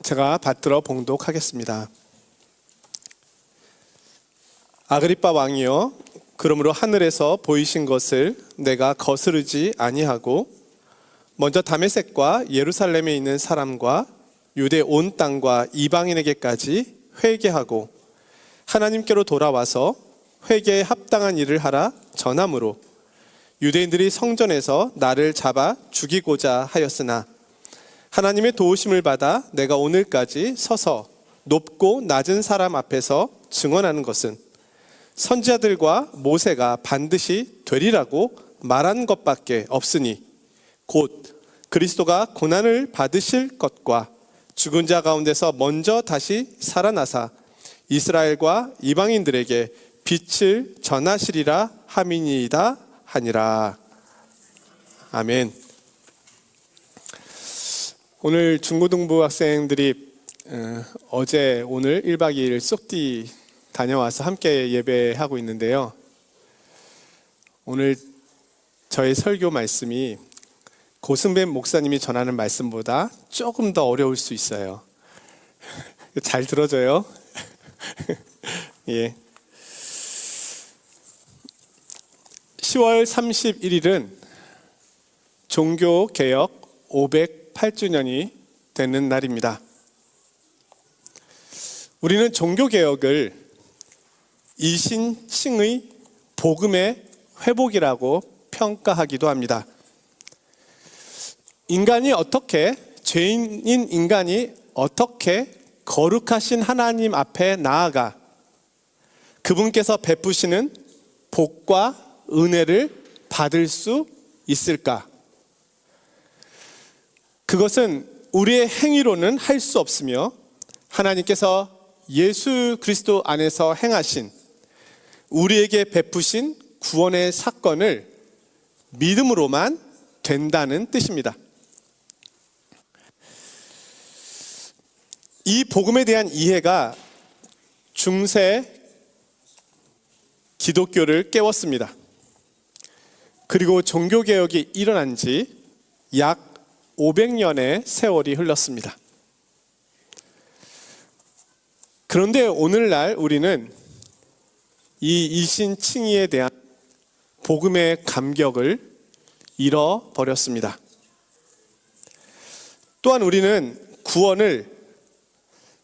제가 받들어 봉독하겠습니다. 아그리빠 왕이여, 그러므로 하늘에서 보이신 것을 내가 거스르지 아니하고 먼저 다메섹과 예루살렘에 있는 사람과 유대 온 땅과 이방인에게까지 회개하고 하나님께로 돌아와서 회개에 합당한 일을 하라 전함으로 유대인들이 성전에서 나를 잡아 죽이고자 하였으나 하나님의 도우심을 받아 내가 오늘까지 서서 높고 낮은 사람 앞에서 증언하는 것은 선지자들과 모세가 반드시 되리라고 말한 것밖에 없으니 곧 그리스도가 고난을 받으실 것과 죽은 자 가운데서 먼저 다시 살아나사 이스라엘과 이방인들에게 빛을 전하시리라 함이니이다 하니라. 아멘. 오늘 중고등부 학생들이 어제 오늘 1박 2일 쏙디 다녀와서 함께 예배하고 있는데요. 오늘 저의 설교 말씀이 고승배 목사님이 전하는 말씀보다 조금 더 어려울 수 있어요. 잘 들어줘요. 예. 10월 31일은 종교개혁 508주년이 되는 날입니다. 우리는 종교개혁을 이신칭의 복음의 회복이라고 평가하기도 합니다. 죄인인 인간이 어떻게 거룩하신 하나님 앞에 나아가 그분께서 베푸시는 복과 은혜를 받을 수 있을까? 그것은 우리의 행위로는 할 수 없으며 하나님께서 예수 그리스도 안에서 행하신 우리에게 베푸신 구원의 사건을 믿음으로만 된다는 뜻입니다. 이 복음에 대한 이해가 중세 기독교를 깨웠습니다. 그리고 종교개혁이 일어난 지 약 500년의 세월이 흘렀습니다. 그런데 오늘날 우리는 이 이신칭의에 대한 복음의 감격을 잃어버렸습니다. 또한 우리는 구원을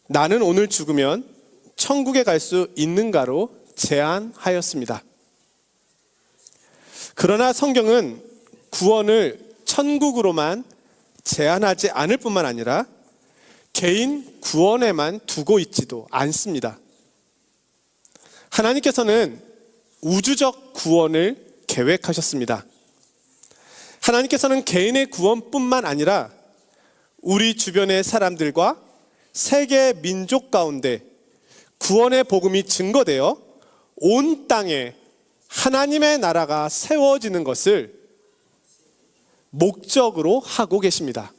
나는 오늘 죽으면 천국에 갈 수 있는가로 제한하였습니다. 그러나 성경은 구원을 천국으로만 제한하지 않을 뿐만 아니라 개인 구원에만 두고 있지도 않습니다. 하나님께서는 우주적 구원을 계획하셨습니다. 하나님께서는 개인의 구원뿐만 아니라 우리 주변의 사람들과 세계 민족 가운데 구원의 복음이 증거되어 온 땅에 하나님의 나라가 세워지는 것을 목적으로 하고 계십니다.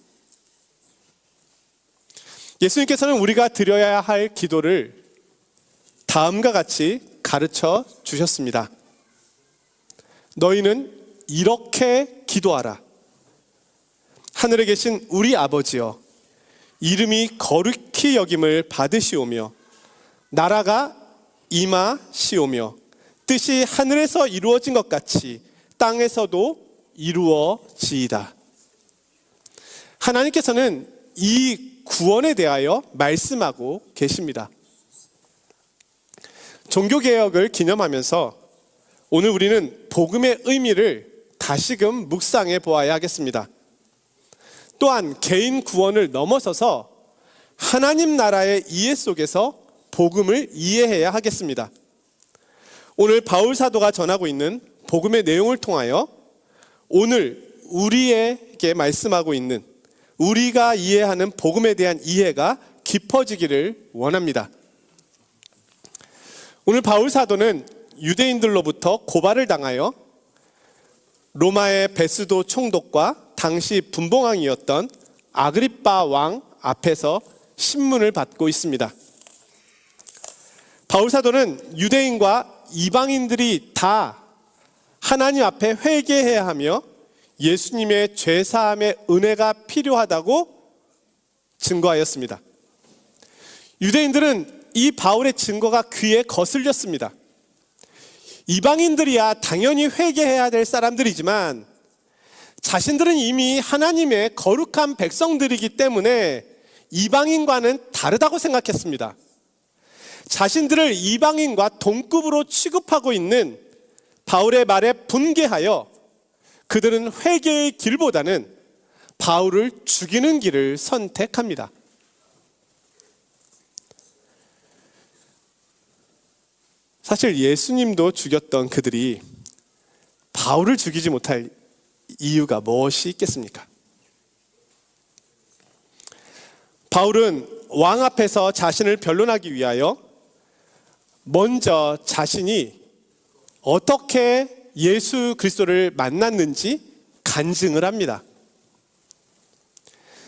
예수님께서는 우리가 드려야 할 기도를 다음과 같이 가르쳐 주셨습니다. 너희는 이렇게 기도하라. 하늘에 계신 우리 아버지여, 이름이 거룩히 여김을 받으시오며 나라가 임하시오며 뜻이 하늘에서 이루어진 것 같이 땅에서도 이루어지이다. 하나님께서는 이 구원에 대하여 말씀하고 계십니다. 종교개혁을 기념하면서 오늘 우리는 복음의 의미를 다시금 묵상해 보아야 하겠습니다. 또한 개인 구원을 넘어서서 하나님 나라의 이해 속에서 복음을 이해해야 하겠습니다. 오늘 바울 사도가 전하고 있는 복음의 내용을 통하여 오늘 우리에게 말씀하고 있는 우리가 이해하는 복음에 대한 이해가 깊어지기를 원합니다. 오늘 바울 사도는 유대인들로부터 고발을 당하여 로마의 베스도 총독과 당시 분봉왕이었던 아그리빠 왕 앞에서 신문을 받고 있습니다. 바울 사도는 유대인과 이방인들이 다 하나님 앞에 회개해야 하며 예수님의 죄사함의 은혜가 필요하다고 증거하였습니다. 유대인들은 이 바울의 증거가 귀에 거슬렸습니다. 이방인들이야 당연히 회개해야 될 사람들이지만 자신들은 이미 하나님의 거룩한 백성들이기 때문에 이방인과는 다르다고 생각했습니다. 자신들을 이방인과 동급으로 취급하고 있는 바울의 말에 분개하여 그들은 회개의 길보다는 바울을 죽이는 길을 선택합니다. 사실 예수님도 죽였던 그들이 바울을 죽이지 못할 이유가 무엇이 있겠습니까? 바울은 왕 앞에서 자신을 변론하기 위하여 먼저 자신이 어떻게 예수 그리스도를 만났는지 간증을 합니다.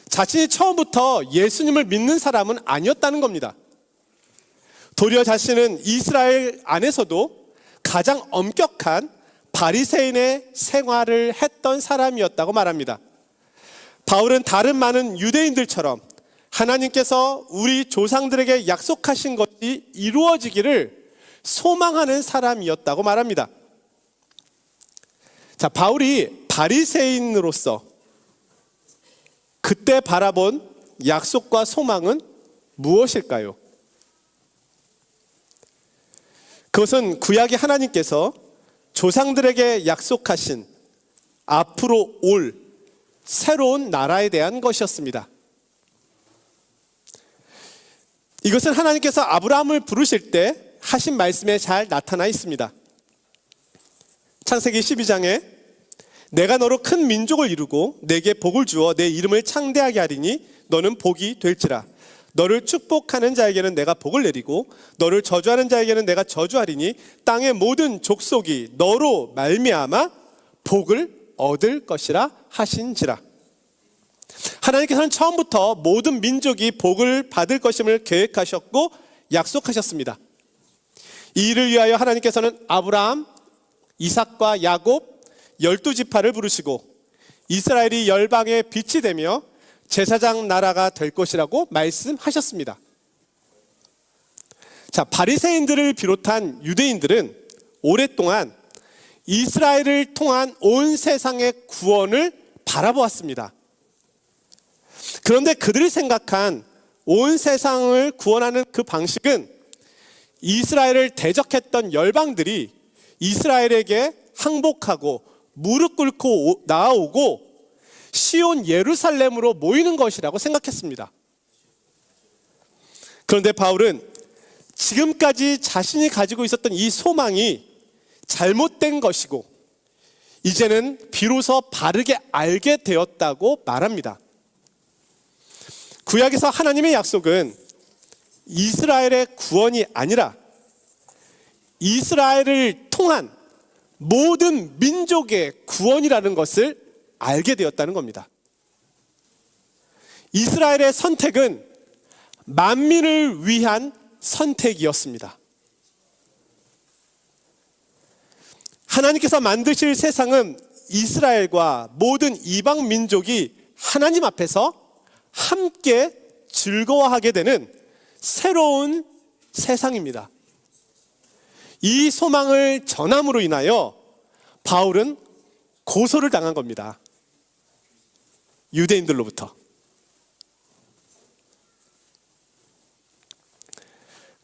자신이 처음부터 예수님을 믿는 사람은 아니었다는 겁니다. 도리어 자신은 이스라엘 안에서도 가장 엄격한 바리새인의 생활을 했던 사람이었다고 말합니다. 바울은 다른 많은 유대인들처럼 하나님께서 우리 조상들에게 약속하신 것이 이루어지기를 소망하는 사람이었다고 말합니다. 자, 바울이 바리새인으로서 그때 바라본 약속과 소망은 무엇일까요? 그것은 구약의 하나님께서 조상들에게 약속하신 앞으로 올 새로운 나라에 대한 것이었습니다. 이것은 하나님께서 아브라함을 부르실 때 하신 말씀에 잘 나타나 있습니다. 창세기 12장에 내가 너로 큰 민족을 이루고 내게 복을 주어 내 이름을 창대하게 하리니 너는 복이 될지라. 너를 축복하는 자에게는 내가 복을 내리고 너를 저주하는 자에게는 내가 저주하리니 땅의 모든 족속이 너로 말미암아 복을 얻을 것이라 하신지라. 하나님께서는 처음부터 모든 민족이 복을 받을 것임을 계획하셨고 약속하셨습니다. 이 일을 위하여 하나님께서는 아브라함, 이삭과 야곱 12지파를 부르시고 이스라엘이 열방의 빛이 되며 제사장 나라가 될 것이라고 말씀하셨습니다. 자, 바리새인들을 비롯한 유대인들은 오랫동안 이스라엘을 통한 온 세상의 구원을 바라보았습니다. 그런데 그들이 생각한 온 세상을 구원하는 그 방식은 이스라엘을 대적했던 열방들이 이스라엘에게 항복하고 무릎 꿇고 나아오고 시온 예루살렘으로 모이는 것이라고 생각했습니다. 그런데 바울은 지금까지 자신이 가지고 있었던 이 소망이 잘못된 것이고 이제는 비로소 바르게 알게 되었다고 말합니다. 구약에서 하나님의 약속은 이스라엘의 구원이 아니라 이스라엘을 통한 모든 민족의 구원이라는 것을 알게 되었다는 겁니다. 이스라엘의 선택은 만민을 위한 선택이었습니다. 하나님께서 만드실 세상은 이스라엘과 모든 이방 민족이 하나님 앞에서 함께 즐거워하게 되는 새로운 세상입니다. 이 소망을 전함으로 인하여 바울은 고소를 당한 겁니다. 유대인들로부터.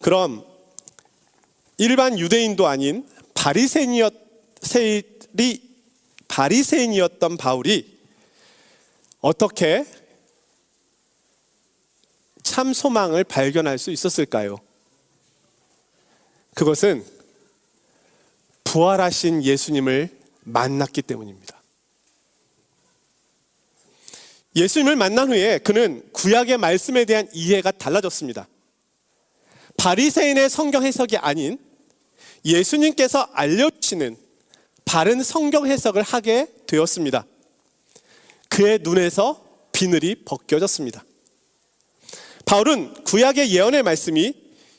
그럼 일반 유대인도 아닌 바리새인이었던 바울이 어떻게 참 소망을 발견할 수 있었을까요? 그것은 부활하신 예수님을 만났기 때문입니다. 예수님을 만난 후에 그는 구약의 말씀에 대한 이해가 달라졌습니다. 바리새인의 성경 해석이 아닌 예수님께서 알려주시는 바른 성경 해석을 하게 되었습니다. 그의 눈에서 비늘이 벗겨졌습니다. 바울은 구약의 예언의 말씀이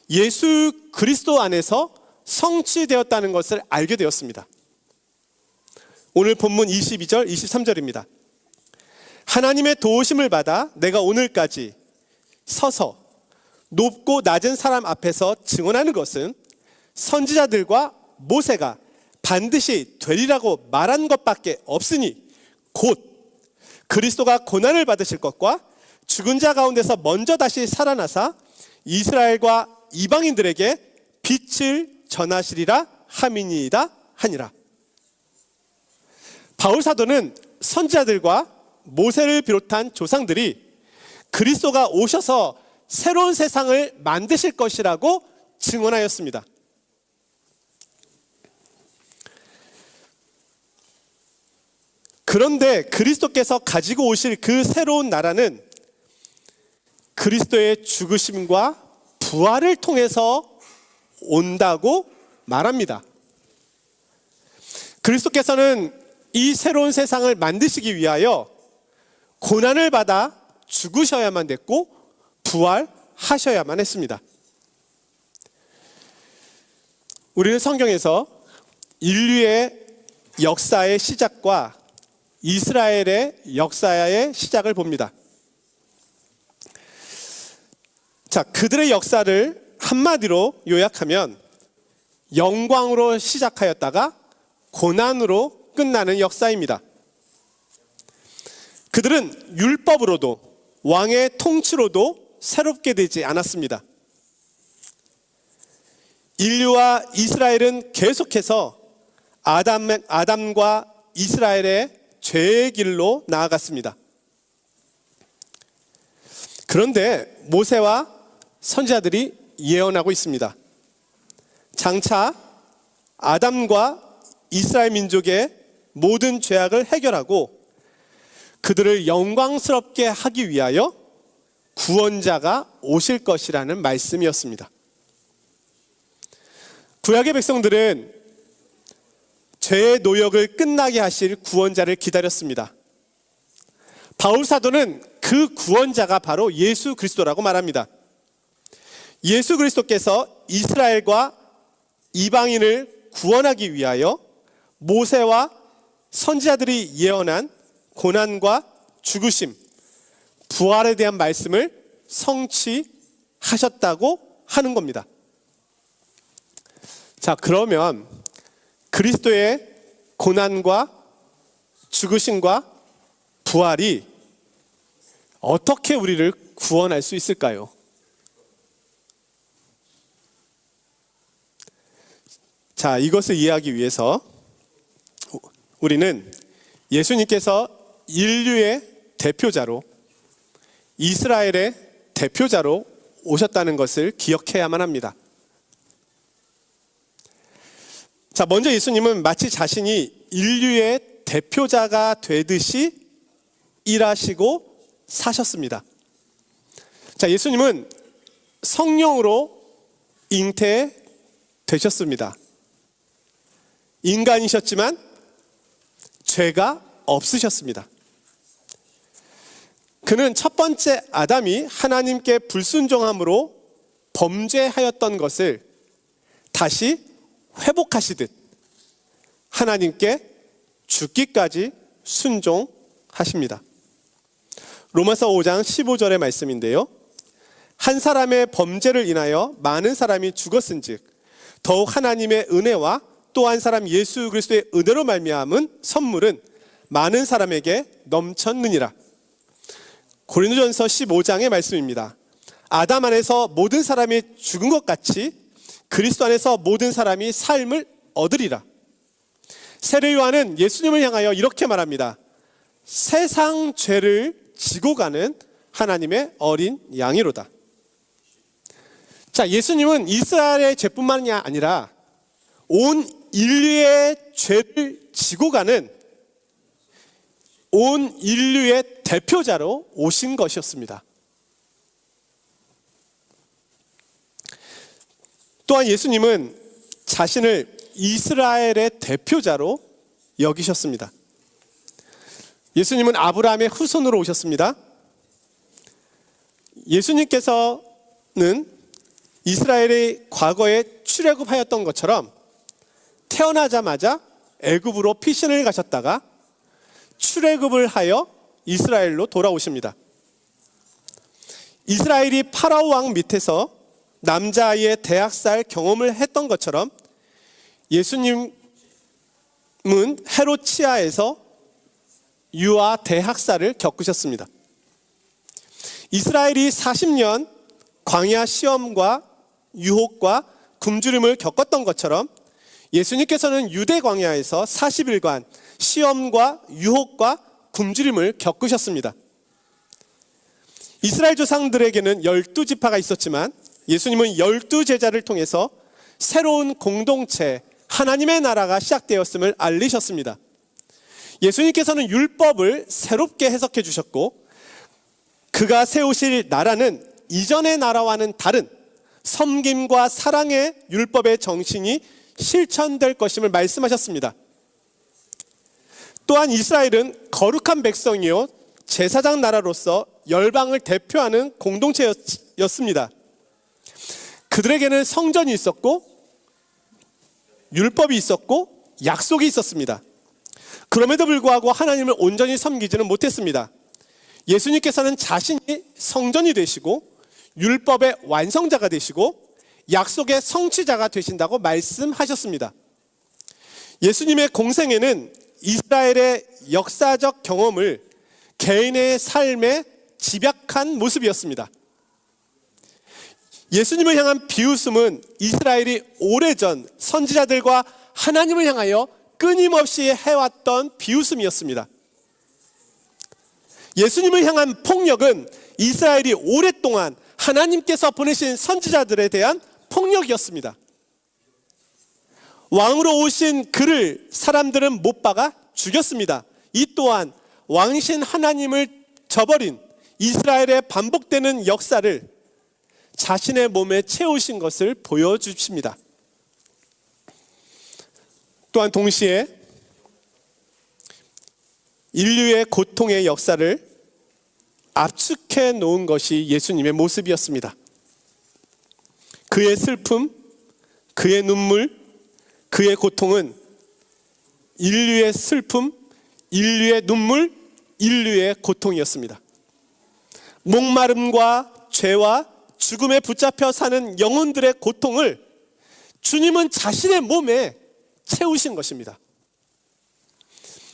예수 그리스도 안에서 성취되었다는 것을 알게 되었습니다. 오늘 본문 22절, 23절입니다. 하나님의 도우심을 받아 내가 오늘까지 서서 높고 낮은 사람 앞에서 증언하는 것은 선지자들과 모세가 반드시 되리라고 말한 것밖에 없으니 곧 그리스도가 고난을 받으실 것과 죽은 자 가운데서 먼저 다시 살아나사 이스라엘과 이방인들에게 빛을 전하시리라 함이니이다 하니라. 바울 사도는 선지자들과 모세를 비롯한 조상들이 그리스도가 오셔서 새로운 세상을 만드실 것이라고 증언하였습니다. 그런데 그리스도께서 가지고 오실 그 새로운 나라는 그리스도의 죽으심과 부활을 통해서 온다고 말합니다. 그리스도께서는 이 새로운 세상을 만드시기 위하여 고난을 받아 죽으셔야만 됐고 부활하셔야만 했습니다. 우리는 성경에서 인류의 역사의 시작과 이스라엘의 역사의 시작을 봅니다. 자, 그들의 역사를 한마디로 요약하면 영광으로 시작하였다가 고난으로 끝나는 역사입니다. 그들은 율법으로도 왕의 통치로도 새롭게 되지 않았습니다. 인류와 이스라엘은 계속해서 아담과 이스라엘의 죄의 길로 나아갔습니다. 그런데 모세와 선지자들이 예언하고 있습니다. 장차 아담과 이스라엘 민족의 모든 죄악을 해결하고 그들을 영광스럽게 하기 위하여 구원자가 오실 것이라는 말씀이었습니다. 구약의 백성들은 죄의 노역을 끝나게 하실 구원자를 기다렸습니다. 바울 사도는 그 구원자가 바로 예수 그리스도라고 말합니다. 예수 그리스도께서 이스라엘과 이방인을 구원하기 위하여 모세와 선지자들이 예언한 고난과 죽으심, 부활에 대한 말씀을 성취하셨다고 하는 겁니다. 자, 그러면 그리스도의 고난과 죽으심과 부활이 어떻게 우리를 구원할 수 있을까요? 자, 이것을 이해하기 위해서 우리는 예수님께서 인류의 대표자로, 이스라엘의 대표자로 오셨다는 것을 기억해야만 합니다. 자, 먼저 예수님은 마치 자신이 인류의 대표자가 되듯이 일하시고 사셨습니다. 자, 예수님은 성령으로 잉태되셨습니다. 인간이셨지만 죄가 없으셨습니다. 그는 첫 번째 아담이 하나님께 불순종함으로 범죄하였던 것을 다시 회복하시듯 하나님께 죽기까지 순종하십니다. 로마서 5장 15절의 말씀인데요. 한 사람의 범죄를 인하여 많은 사람이 죽었은즉 더욱 하나님의 은혜와 또 한 사람 예수 그리스도의 은혜로 말미암은 선물은 많은 사람에게 넘쳤느니라. 고린도전서 15장의 말씀입니다. 아담 안에서 모든 사람이 죽은 것 같이 그리스도 안에서 모든 사람이 삶을 얻으리라. 세례 요한은 예수님을 향하여 이렇게 말합니다. 세상 죄를 지고 가는 하나님의 어린 양이로다. 자, 예수님은 이스라엘의 죄뿐만이 아니라 온 인류의 죄를 지고 가는 온 인류의 대표자로 오신 것이었습니다. 또한 예수님은 자신을 이스라엘의 대표자로 여기셨습니다. 예수님은 아브라함의 후손으로 오셨습니다. 예수님께서는 이스라엘의 과거에 출애굽하였던 것처럼 태어나자마자 애굽으로 피신을 가셨다가 출애굽을 하여 이스라엘로 돌아오십니다. 이스라엘이 파라오 왕 밑에서 남자아이의 대학살 경험을 했던 것처럼 예수님은 헤롯치아에서 유아 대학살을 겪으셨습니다. 이스라엘이 40년 광야 시험과 유혹과 굶주림을 겪었던 것처럼 예수님께서는 유대 광야에서 40일간 시험과 유혹과 굶주림을 겪으셨습니다. 이스라엘 조상들에게는 12지파가 있었지만 예수님은 12제자를 통해서 새로운 공동체, 하나님의 나라가 시작되었음을 알리셨습니다. 예수님께서는 율법을 새롭게 해석해 주셨고 그가 세우실 나라는 이전의 나라와는 다른 섬김과 사랑의 율법의 정신이 실천될 것임을 말씀하셨습니다. 또한 이스라엘은 거룩한 백성이요 제사장 나라로서 열방을 대표하는 공동체였습니다. 그들에게는 성전이 있었고 율법이 있었고 약속이 있었습니다. 그럼에도 불구하고 하나님을 온전히 섬기지는 못했습니다. 예수님께서는 자신이 성전이 되시고 율법의 완성자가 되시고 약속의 성취자가 되신다고 말씀하셨습니다. 예수님의 공생애는 이스라엘의 역사적 경험을 개인의 삶에 집약한 모습이었습니다. 예수님을 향한 비웃음은 이스라엘이 오래전 선지자들과 하나님을 향하여 끊임없이 해왔던 비웃음이었습니다. 예수님을 향한 폭력은 이스라엘이 오랫동안 하나님께서 보내신 선지자들에 대한 폭력이었습니다. 왕으로 오신 그를 사람들은 못 박아 죽였습니다. 이 또한 왕이신 하나님을 저버린 이스라엘의 반복되는 역사를 자신의 몸에 채우신 것을 보여주십니다. 또한 동시에 인류의 고통의 역사를 압축해 놓은 것이 예수님의 모습이었습니다. 그의 슬픔, 그의 눈물, 그의 고통은 인류의 슬픔, 인류의 눈물, 인류의 고통이었습니다. 목마름과 죄와 죽음에 붙잡혀 사는 영혼들의 고통을 주님은 자신의 몸에 채우신 것입니다.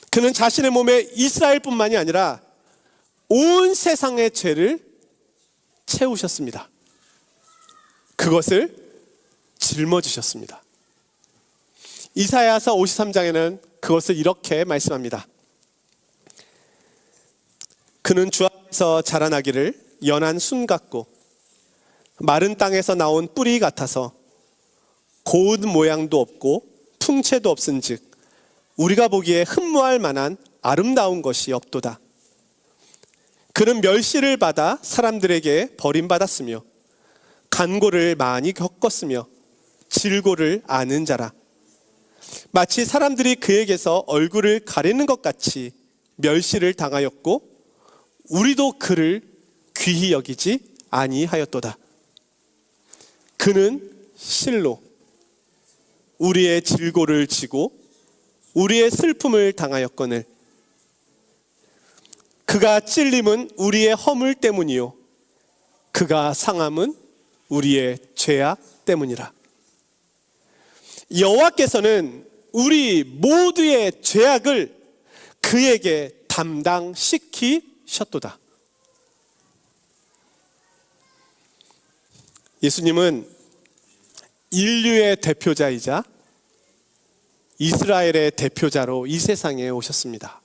그는 자신의 몸에 이스라엘뿐만이 아니라 온 세상의 죄를 채우셨습니다. 그것을 짊어지셨습니다. 이사야서 53장에는 그것을 이렇게 말씀합니다. 그는 주 앞에서 자라나기를 연한 순 같고 마른 땅에서 나온 뿌리 같아서 고운 모양도 없고 풍채도 없은즉 우리가 보기에 흠모할 만한 아름다운 것이 없도다. 그는 멸시를 받아 사람들에게 버림받았으며 간고를 많이 겪었으며 질고를 아는 자라. 마치 사람들이 그에게서 얼굴을 가리는 것 같이 멸시를 당하였고 우리도 그를 귀히 여기지 아니하였도다. 그는 실로 우리의 질고를 지고 우리의 슬픔을 당하였거늘 그가 찔림은 우리의 허물 때문이요 그가 상함은 우리의 죄악 때문이라. 여호와께서는 우리 모두의 죄악을 그에게 담당시키셨도다. 예수님은 인류의 대표자이자 이스라엘의 대표자로 이 세상에 오셨습니다.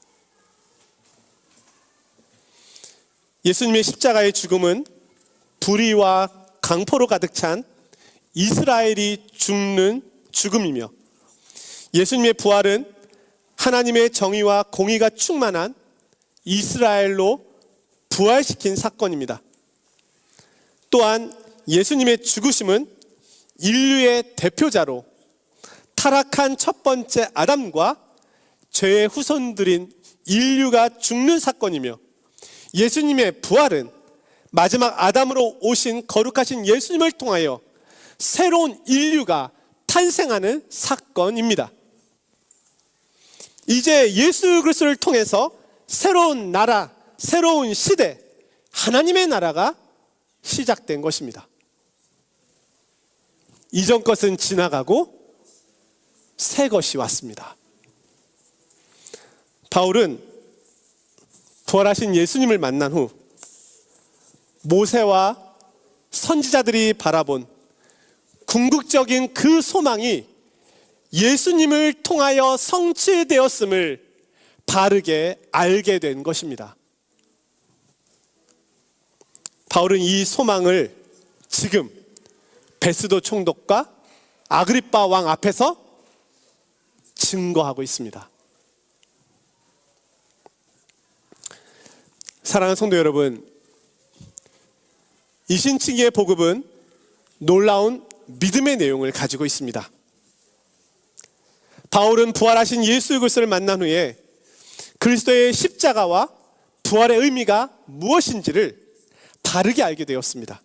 예수님의 십자가의 죽음은 불의와 강포로 가득 찬 이스라엘이 죽는 죽음이며 예수님의 부활은 하나님의 정의와 공의가 충만한 이스라엘로 부활시킨 사건입니다. 또한 예수님의 죽으심은 인류의 대표자로 타락한 첫 번째 아담과 죄의 후손들인 인류가 죽는 사건이며 예수님의 부활은 마지막 아담으로 오신 거룩하신 예수님을 통하여 새로운 인류가 탄생하는 사건입니다. 이제 예수 그리스도를 통해서 새로운 나라, 새로운 시대, 하나님의 나라가 시작된 것입니다. 이전 것은 지나가고 새 것이 왔습니다. 바울은 부활하신 예수님을 만난 후 모세와 선지자들이 바라본 궁극적인 그 소망이 예수님을 통하여 성취되었음을 바르게 알게 된 것입니다. 바울은 이 소망을 지금 베스도 총독과 아그리빠 왕 앞에서 증거하고 있습니다. 사랑하는 성도 여러분, 이신칭의의 복음은 놀라운 믿음의 내용을 가지고 있습니다. 바울은 부활하신 예수 그리스도를 만난 후에 그리스도의 십자가와 부활의 의미가 무엇인지를 바르게 알게 되었습니다.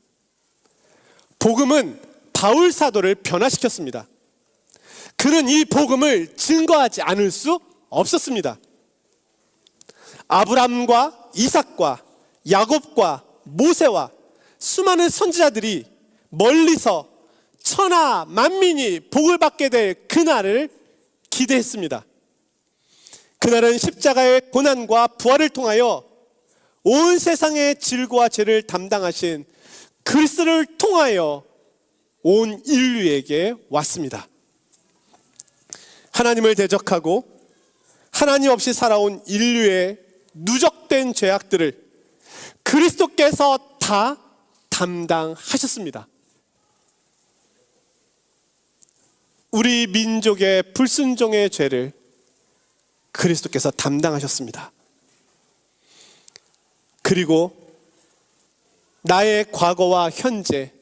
복음은 바울 사도를 변화시켰습니다. 그는 이 복음을 증거하지 않을 수 없었습니다. 아브라함과 이삭과 야곱과 모세와 수많은 선지자들이 멀리서 천하 만민이 복을 받게 될 그날을 기대했습니다. 그날은 십자가의 고난과 부활을 통하여 온 세상의 질고와 죄를 담당하신 그리스도를 통하여 온 인류에게 왔습니다. 하나님을 대적하고 하나님 없이 살아온 인류의 누적된 죄악들을 그리스도께서 다 담당하셨습니다. 우리 민족의 불순종의 죄를 그리스도께서 담당하셨습니다. 그리고 나의 과거와 현재,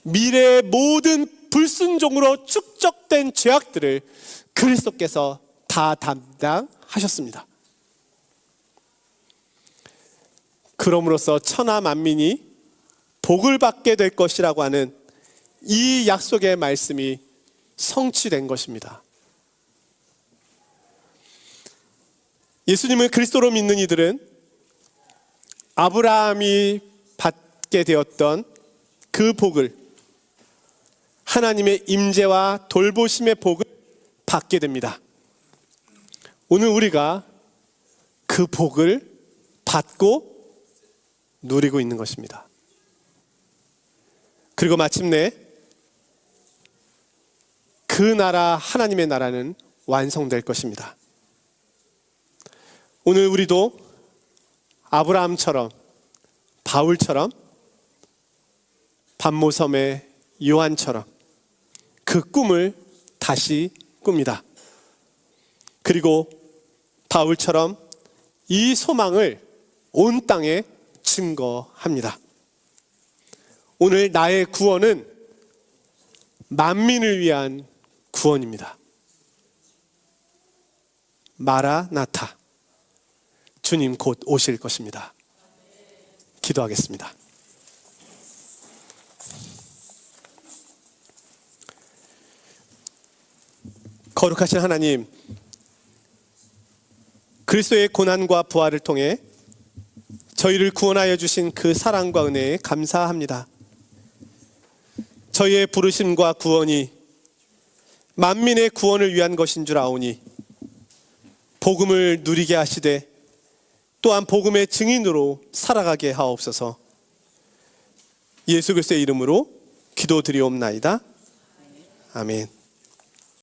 미래의 모든 불순종으로 축적된 죄악들을 그리스도께서 다 담당하셨습니다. 그럼으로써 천하 만민이 복을 받게 될 것이라고 하는 이 약속의 말씀이 성취된 것입니다. 예수님을 그리스도로 믿는 이들은 아브라함이 받게 되었던 그 복을, 하나님의 임재와 돌보심의 복을 받게 됩니다. 오늘 우리가 그 복을 받고 누리고 있는 것입니다. 그리고 마침내 그 나라, 하나님의 나라는 완성될 것입니다. 오늘 우리도 아브라함처럼, 바울처럼, 반모섬의 요한처럼 그 꿈을 다시 꿉니다. 그리고 바울처럼 이 소망을 온 땅에 증거합니다. 오늘 나의 구원은 만민을 위한 구원입니다. 마라나타, 주님 곧 오실 것입니다. 기도하겠습니다. 거룩하신 하나님, 그리스도의 고난과 부활을 통해 저희를 구원하여 주신 그 사랑과 은혜에 감사합니다. 저희의 부르심과 구원이 만민의 구원을 위한 것인 줄 아오니 복음을 누리게 하시되 또한 복음의 증인으로 살아가게 하옵소서. 예수 그리스도의 이름으로 기도드리옵나이다. 아멘.